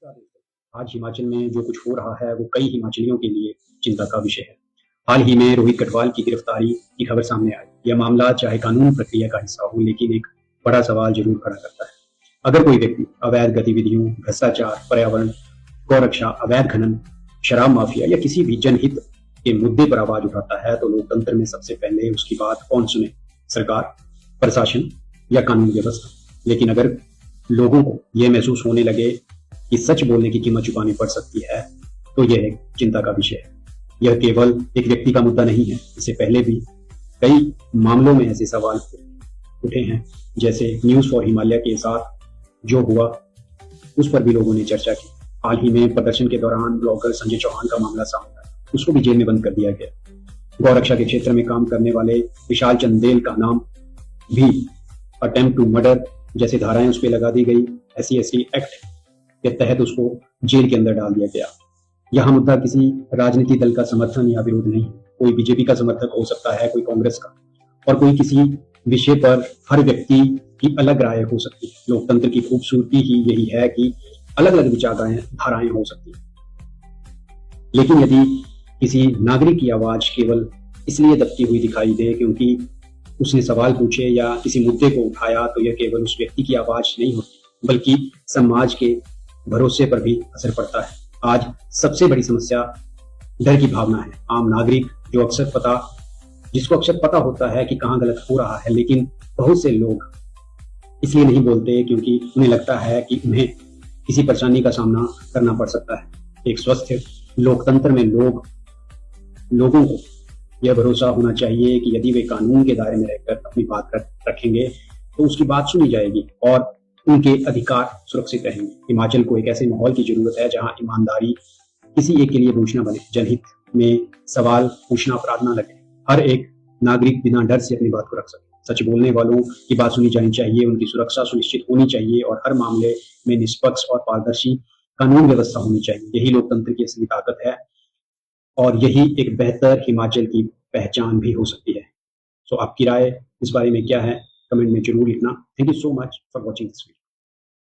नमस्कार दोस्तों। आज हिमाचल में जो कुछ हो रहा है वो कई हिमाचलियों के लिए चिंता का विषय है। हाल ही में रोहित कटवाल की गिरफ्तारी की खबर सामने आई। यह मामला चाहे कानून प्रक्रिया का हिस्सा हो, लेकिन एक बड़ा सवाल जरूर खड़ा करता है। अगर कोई व्यक्ति अवैध गतिविधियों, भ्रष्टाचार, पर्यावरण, गौरक्षा, अवैध खनन, शराब माफिया या किसी भी जनहित के मुद्दे पर आवाज उठाता है, तो लोकतंत्र में सबसे पहले उसकी बात कौन सुने? सरकार, प्रशासन या कानून व्यवस्था? लेकिन अगर लोगों को यह महसूस होने लगे कि सच बोलने की कीमत चुकानी पड़ सकती है, तो यह एक चिंता का विषय है। यह केवल एक व्यक्ति का मुद्दा नहीं है। इससे पहले भी कई मामलों में ऐसे सवाल उठे हैं, जैसे न्यूज फॉर हिमालय के साथ जो हुआ, उस पर भी लोगों ने चर्चा की। हाल ही में प्रदर्शन के दौरान ब्लॉगर संजय चौहान का मामला सामने आया, उसको भी जेल में बंद कर दिया गया। गौरक्षा के क्षेत्र में काम करने वाले विशाल चंदेल का नाम भी अटेम्प्ट टू मर्डर जैसे धाराएं उस पर लगा दी गई। SC/ST एक्ट के तहत उसको जेल के अंदर डाल दिया गया। यहाँ मुद्दा किसी राजनीतिक दल का समर्थन या विरोध नहीं। कोई बीजेपी का समर्थक हो सकता है, कोई कांग्रेस का, और कोई किसी विषय पर हर व्यक्ति की अलग राय हो सकती है। लोकतंत्र की खूबसूरती ही यही है कि अलग अलग विचारधाराएं हो सकती है। लेकिन यदि किसी नागरिक की आवाज केवल इसलिए दबती हुई दिखाई दे क्योंकि उसने सवाल पूछे या किसी मुद्दे को उठाया, तो यह केवल उस व्यक्ति की आवाज नहीं होती, बल्कि समाज के भरोसे पर भी असर पड़ता है। आज सबसे बड़ी समस्या डर की भावना है। आम नागरिक जिसको अक्सर पता होता है कि कहाँ गलत हो रहा है, लेकिन बहुत से लोग इसलिए नहीं बोलते क्योंकि उन्हें लगता है कि उन्हें किसी परेशानी का सामना करना पड़ सकता है। एक स्वस्थ लोकतंत्र में लोगों को यह भरोसा होना चाहिए कि यदि वे कानून के दायरे में रहकर अपनी बात रखेंगे, तो उसकी बात सुनी जाएगी और उनके अधिकार सुरक्षित रहेंगे। हिमाचल को एक ऐसे माहौल की जरूरत है जहां ईमानदारी किसी एक के लिए बोझ न बने, जनहित में सवाल पूछना अपराध न लगे, हर एक नागरिक बिना डर से अपनी बात को रख सके। सच बोलने वालों की बात सुनी जानी चाहिए, उनकी सुरक्षा सुनिश्चित होनी चाहिए और हर मामले में निष्पक्ष और पारदर्शी कानून व्यवस्था होनी चाहिए। यही लोकतंत्र की असली ताकत है और यही एक बेहतर हिमाचल की पहचान भी हो सकती है। आपकी राय इस बारे में क्या है? कमेंट में जरूर लिखना। Thank you so much for watching this video.